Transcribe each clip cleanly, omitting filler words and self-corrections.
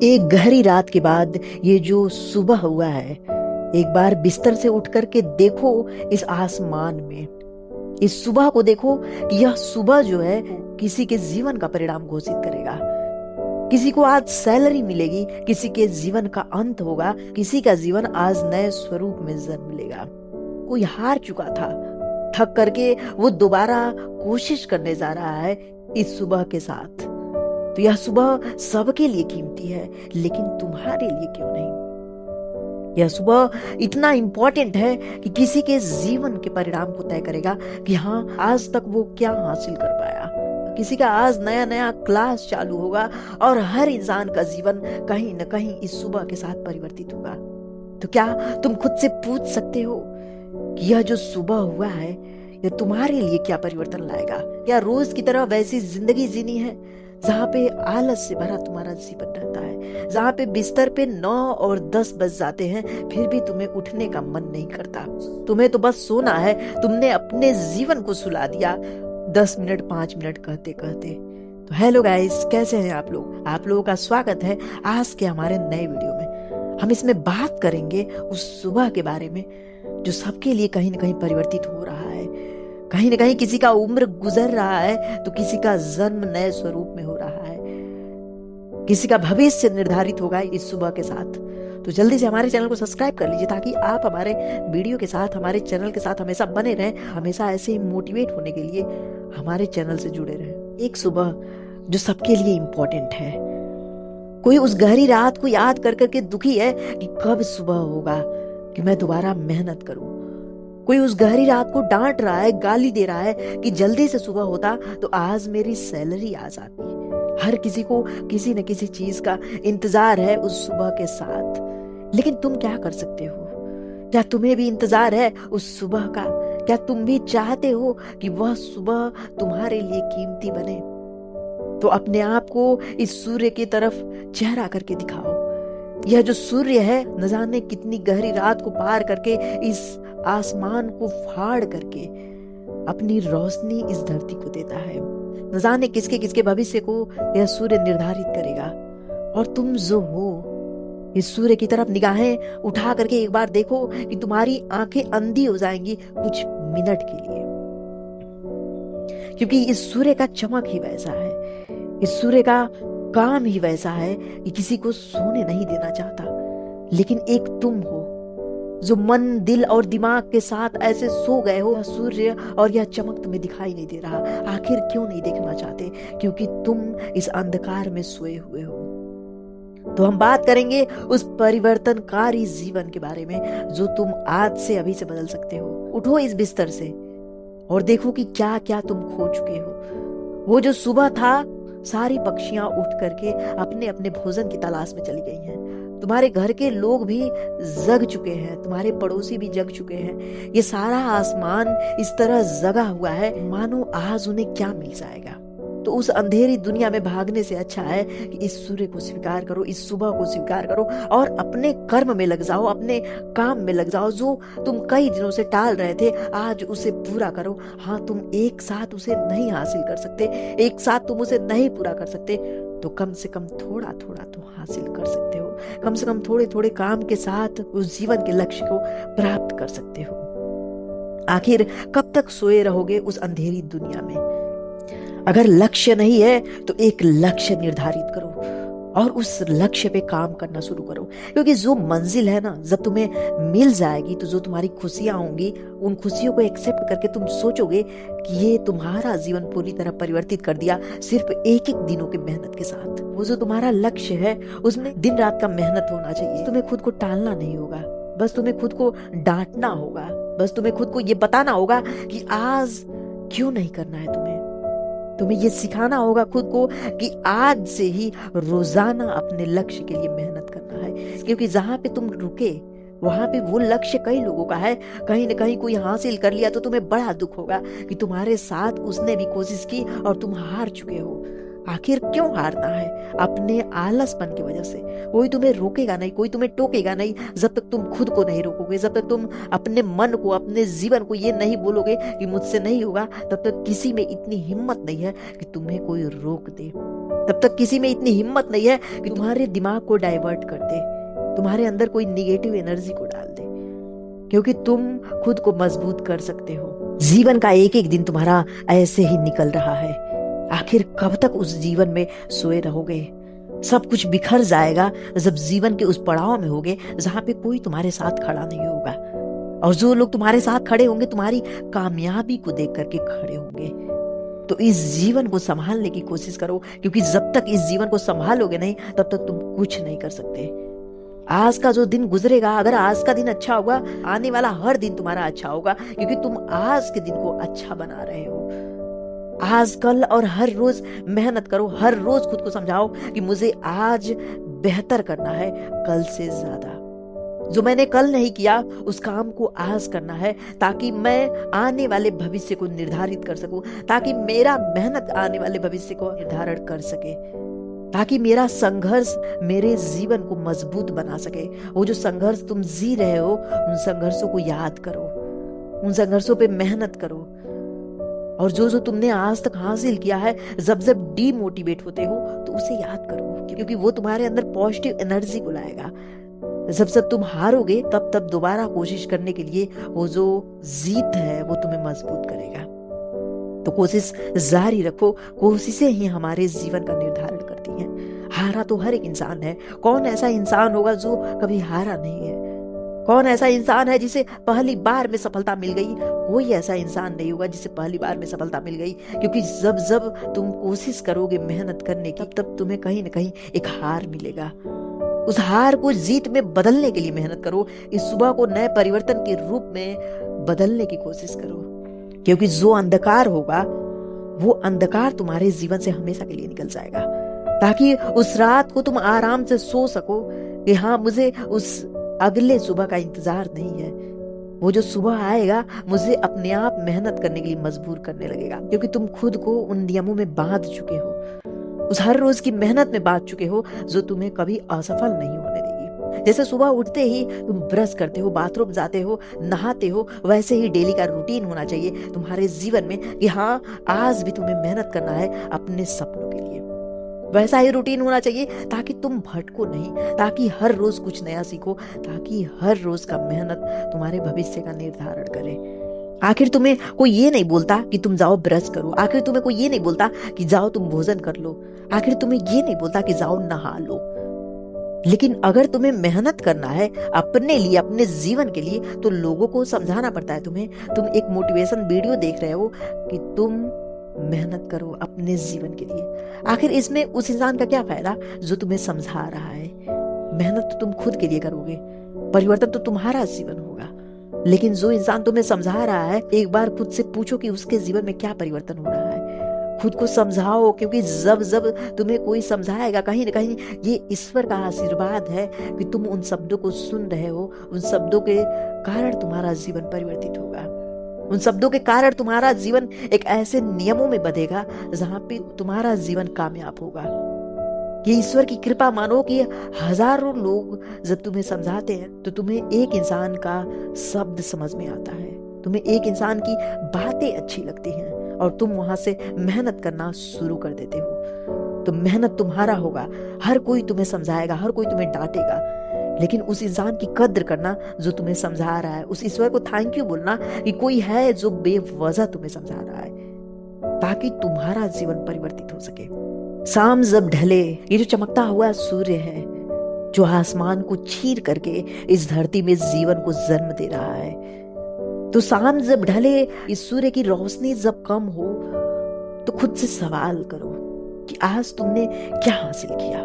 एक गहरी रात के बाद ये जो सुबह हुआ है, एक बार बिस्तर से उठ करके देखो इस आसमान में। इस सुबह को देखो कि यह सुबह जो है किसी के जीवन का परिणाम घोषित करेगा। किसी को आज सैलरी मिलेगी, किसी के जीवन का अंत होगा, किसी का जीवन आज नए स्वरूप में जन्म लेगा। कोई हार चुका था, थक करके वो दोबारा कोशिश करने जा रहा है इस सुबह के साथ। तो यह सुबह सबके लिए कीमती है, लेकिन तुम्हारे लिए क्यों नहीं? यह सुबह इतना इंपॉर्टेंट है कि किसी के जीवन के परिणाम को तय करेगा कि हाँ, आज तक वो क्या हासिल कर पाया। किसी का आज नया नया क्लास चालू होगा और हर इंसान का जीवन कहीं न कहीं इस सुबह के साथ परिवर्तित होगा। तो क्या तुम खुद से पूछ सकते हो कि यह जो सुबह हुआ है, यह तुम्हारे लिए क्या परिवर्तन लाएगा? क्या रोज की तरह वैसी जिंदगी जीनी है जहाँ पे आलस से भरा तुम्हारा जीवन रहता है, जहाँ पे बिस्तर पे 9 और 10 बज जाते हैं फिर भी तुम्हें उठने का मन नहीं करता? तुम्हें तो बस सोना है। तुमने अपने जीवन को सुला दिया 10 मिनट 5 मिनट कहते कहते। तो हेलो गाइस, कैसे हैं आप लोग? आप लोगों का स्वागत है आज के हमारे नए वीडियो में। हम इसमें बात करेंगे उस सुबह के बारे में जो सबके लिए कहीं न कहीं परिवर्तित हो रहा है। कहीं न कहीं किसी का उम्र गुजर रहा है तो किसी का जन्म नए स्वरूप में हो रहा है। किसी का भविष्य निर्धारित होगा इस सुबह के साथ। तो जल्दी से हमारे चैनल को सब्सक्राइब कर लीजिए ताकि आप हमारे वीडियो के साथ, हमारे चैनल के साथ हमेशा बने रहें। हमेशा ऐसे ही मोटिवेट होने के लिए हमारे चैनल से जुड़े रहें। एक सुबह जो सबके लिए इम्पोर्टेंट है। कोई उस गहरी रात को याद कर करके दुखी है कि कब सुबह होगा कि मैं दोबारा मेहनत करूं। कोई उस गहरी रात को डांट रहा है, गाली दे रहा है कि जल्दी से सुबह होता तो आज मेरी सैलरी आ जाती। हर किसी को किसी न किसी चीज का इंतजार है उस सुबह के साथ। लेकिन तुम क्या कर सकते हो? क्या तुम्हें भी इंतजार है उस सुबह का? क्या तुम भी चाहते हो कि वह सुबह तुम्हारे लिए कीमती बने? तो अपने आप को इस सूर्य की तरफ चेहरा करके दिखाओ। यह जो सूर्य है न जाने कितनी गहरी रात को पार करके, इस आसमान को फाड़ करके अपनी रोशनी इस धरती को देता है। न जाने किसके किसके भविष्य को यह सूर्य निर्धारित करेगा। और तुम जो हो, इस सूर्य की तरफ निगाहें उठा करके एक बार देखो कि तुम्हारी आंखें अंधी हो जाएंगी कुछ मिनट के लिए। क्योंकि इस सूर्य का चमक ही वैसा है, इस सूर्य का काम ही वैसा है कि किसी को सोने नहीं देना चाहता। लेकिन एक तुम हो जो मन, दिल और दिमाग के साथ ऐसे सो गए हो। यह सूर्य और यह चमक तुम्हें दिखाई नहीं दे रहा। आखिर क्यों नहीं देखना चाहते? क्योंकि तुम इस अंधकार में सोए हुए हो। तो हम बात करेंगे उस परिवर्तनकारी जीवन के बारे में जो तुम आज से अभी से बदल सकते हो। उठो इस बिस्तर से और देखो कि क्या क्या तुम खो चुके हो। वो जो सुबह था, सारी पक्षियां उठ करके अपने अपने भोजन की तलाश में चली गई हैं। तुम्हारे घर के लोग भी जग चुके हैं, तुम्हारे पड़ोसी भी जग चुके हैं। ये सारा आसमान इस तरह जगा हुआ है मानो आज उन्हें क्या मिल जाएगा। तो उस अंधेरी दुनिया में भागने से अच्छा है कि इस सूर्य को स्वीकार करो, इस सुबह को स्वीकार करो और अपने कर्म में लग जाओ, अपने काम में लग जाओ। जो तुम कई दिनों से टाल रहे थे, आज उसे पूरा करो। हाँ, तुम एक साथ उसे नहीं हासिल कर सकते, एक साथ तुम उसे नहीं पूरा कर सकते, तो कम से कम थोड़ा थोड़ा तो हासिल कर सकते हो। कम से कम थोड़े थोड़े काम के साथ उस जीवन के लक्ष्य को प्राप्त कर सकते हो। आखिर कब तक सोए रहोगे उस अंधेरी दुनिया में? अगर लक्ष्य नहीं है तो एक लक्ष्य निर्धारित करो और उस लक्ष्य पे काम करना शुरू करो। क्योंकि जो मंजिल है ना, जब तुम्हें मिल जाएगी तो जो तुम्हारी खुशियां होंगी, उन खुशियों को एक्सेप्ट करके तुम सोचोगे कि ये तुम्हारा जीवन पूरी तरह परिवर्तित कर दिया सिर्फ एक एक दिनों की मेहनत के साथ। वो जो तुम्हारा लक्ष्य है उसमें दिन रात का मेहनत होना चाहिए। तुम्हें खुद को टालना नहीं होगा, बस तुम्हें खुद को डांटना होगा, बस तुम्हें खुद को ये बताना होगा कि आज क्यों नहीं करना है। तुम्हें ये सिखाना होगा खुद को कि आज से ही रोजाना अपने लक्ष्य के लिए मेहनत करना है। क्योंकि जहां पे तुम रुके वहां पे वो लक्ष्य कई लोगों का है। कहीं न कहीं कोई हासिल कर लिया तो तुम्हें बड़ा दुख होगा कि तुम्हारे साथ उसने भी कोशिश की और तुम हार चुके हो। आखिर क्यों हारना है? अपने आलसपन की वजह से। कोई तुम्हें रोकेगा नहीं, कोई तुम्हें टोकेगा नहीं जब तक तुम खुद को नहीं रोकोगे, जब तक तुम अपने मन को, अपने जीवन को ये नहीं बोलोगे कि मुझसे नहीं होगा, तब तक किसी में इतनी हिम्मत नहीं है कि तुम्हें कोई रोक दे। तब तक किसी में इतनी हिम्मत नहीं है कि तुम्हारे दिमाग को डाइवर्ट कर दे, तुम्हारे अंदर कोई निगेटिव एनर्जी को डाल दे, क्योंकि तुम खुद को मजबूत कर सकते हो। जीवन का एक एक दिन तुम्हारा ऐसे ही निकल रहा है। आखिर कब तक उस जीवन में सोए रहोगे? सब कुछ बिखर जाएगा जब जीवन के उस पड़ाव में होगे जहां पे कोई तुम्हारे साथ खड़ा नहीं होगा, और जो लोग तुम्हारे साथ खड़े होंगे तुम्हारी कामयाबी को देख करके खड़े होंगे। तो इस जीवन को संभालने की कोशिश करो, क्योंकि जब तक इस जीवन को संभालोगे नहीं तब तक तुम कुछ नहीं कर सकते। आज का जो दिन गुजरेगा, अगर आज का दिन अच्छा होगा, आने वाला हर दिन तुम्हारा अच्छा होगा, क्योंकि तुम आज के दिन को अच्छा बना रहे हो। आज कल और हर रोज मेहनत करो, हर रोज खुद को समझाओ कि मुझे आज बेहतर करना है कल से ज्यादा। जो मैंने कल नहीं किया उस काम को आज करना है, ताकि मैं आने वाले भविष्य को निर्धारित कर सकूं, ताकि मेरा मेहनत आने वाले भविष्य को निर्धारण कर सके, ताकि मेरा संघर्ष मेरे जीवन को मजबूत बना सके। वो जो संघर्ष तुम जी रहे हो उन संघर्षों को याद करो, उन संघर्षों पे मेहनत करो, और जो जो तुमने आज तक हासिल किया है, जब जब डीमोटिवेट होते हो तो उसे याद करो, क्योंकि वो तुम्हारे अंदर पॉजिटिव एनर्जी को लाएगा। जब जब तुम हारोगे तब तब दोबारा कोशिश करने के लिए वो जो जीत है वो तुम्हें मजबूत करेगा। तो कोशिश जारी रखो, कोशिशें ही हमारे जीवन का निर्धारण करती हैं। हारा तो हर एक इंसान है, कौन ऐसा इंसान होगा जो कभी हारा नहीं है? कौन ऐसा इंसान है जिसे पहली बार में सफलता मिल गई? कोई ऐसा इंसान नहीं होगा जिसे पहली बार में सफलता मिल गई, क्योंकि जब जब तुम कोशिश करोगे मेहनत करने की तब तुम्हें कहीं ना कहीं एक हार मिलेगा। उस हार को जीत में बदलने के लिए मेहनत करो, इस सुबह को नए परिवर्तन के रूप में बदलने की कोशिश करो, क्योंकि जो अंधकार होगा वो अंधकार तुम्हारे जीवन से हमेशा के लिए निकल जाएगा, ताकि उस रात को तुम आराम से सो सको कि हाँ, मुझे उस अगले सुबह का इंतजार नहीं है। वो जो सुबह आएगा मुझे अपने आप मेहनत करने के लिए मजबूर करने लगेगा, क्योंकि तुम खुद को उन नियमों में बांध चुके हो, उस हर रोज की मेहनत में बांध चुके हो जो तुम्हें कभी असफल नहीं होने देगी। जैसे सुबह उठते ही तुम ब्रश करते हो, बाथरूम जाते हो, नहाते हो, वैसे ही डेली का रूटीन होना चाहिए तुम्हारे जीवन में कि हाँ, आज भी तुम्हें मेहनत करना है अपने सपनों के लिए। वैसा ही रूटीन होना चाहिए ताकि तुम भटको नहीं, ताकि हर रोज कुछ नया सीखो, ताकि हर रोज का मेहनत तुम्हारे भविष्य का निर्धारण करे। आखिर तुम्हें कोई ये नहीं बोलता कि तुम जाओ ब्रश करो, आखिर तुम्हें कोई ये नहीं बोलता कि जाओ तुम भोजन कर लो, आखिर तुम्हें ये नहीं बोलता कि जाओ नहा लो। लेकिन अगर तुम्हें मेहनत करना है अपने लिए, अपने जीवन के लिए, तो लोगों को समझाना पड़ता है तुम्हें। तुम एक मोटिवेशन वीडियो देख रहे हो कि तुम मेहनत करो अपने जीवन के लिए। आखिर इसमें उस इंसान का क्या फायदा जो तुम्हें समझा रहा है? मेहनत तो तुम खुद के लिए करोगे, परिवर्तन तो तुम्हारा जीवन होगा। लेकिन जो इंसान तुम्हें समझा रहा है, एक बार खुद से पूछो कि उसके जीवन में क्या परिवर्तन हो रहा है। खुद को समझाओ, क्योंकि जब जब तुम्हें कोई समझाएगा, कहीं ना कहीं ये ईश्वर का आशीर्वाद है कि तुम उन शब्दों को सुन रहे हो। उन शब्दों के कारण तुम्हारा जीवन परिवर्तित होगा, उन शब्दों के कारण तुम्हारा जीवन एक ऐसे नियमों में बधेगा जहां पे तुम्हारा जीवन कामयाब होगा। ये ईश्वर की कृपा मानो कि हजारों लोग जब तुम्हें समझाते हैं तो तुम्हें एक इंसान का शब्द समझ में आता है, तुम्हें एक इंसान की बातें अच्छी लगती हैं और तुम वहां से मेहनत करना शुरू कर देते हो। तो मेहनत तुम्हारा होगा, हर कोई तुम्हें समझाएगा, हर कोई तुम्हें डांटेगा, लेकिन उस इंसान की कद्र करना जो तुम्हें समझा रहा है। उस ईश्वर को थैंक यू बोलना कि कोई है जो बेवजह तुम्हें समझा रहा है, ताकि तुम्हारा जीवन परिवर्तित हो सके। शाम जब ढले, ये जो चमकता हुआ सूर्य है जो आसमान को चीर करके इस धरती में जीवन को जन्म दे रहा है, तो शाम जब ढले, इस सूर्य की रोशनी जब कम हो, तो खुद से सवाल करो कि आज तुमने क्या हासिल किया,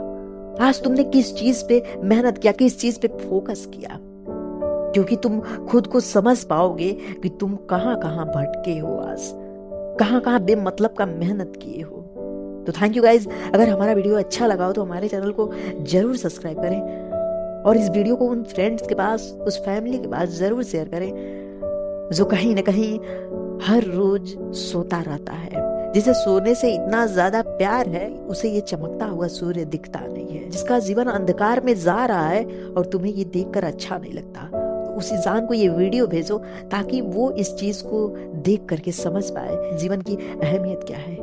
आज तुमने किस चीज पे मेहनत किया, किस चीज पे फोकस किया, क्योंकि तुम खुद को समझ पाओगे कि तुम कहां कहां भटके हो, आज कहां कहां बेमतलब का मेहनत किए हो। तो थैंक यू गाइज। अगर हमारा वीडियो अच्छा लगा हो तो हमारे चैनल को जरूर सब्सक्राइब करें और इस वीडियो को उन फ्रेंड्स के पास, उस फैमिली के पास जरूर शेयर करें जो कहीं ना कहीं हर रोज सोता रहता है, जिसे सोने से इतना ज्यादा प्यार है, उसे ये चमकता हुआ सूर्य दिखता नहीं है, जिसका जीवन अंधकार में जा रहा है और तुम्हें ये देखकर अच्छा नहीं लगता। तो उस इंसान को ये वीडियो भेजो ताकि वो इस चीज को देख करके समझ पाए जीवन की अहमियत क्या है।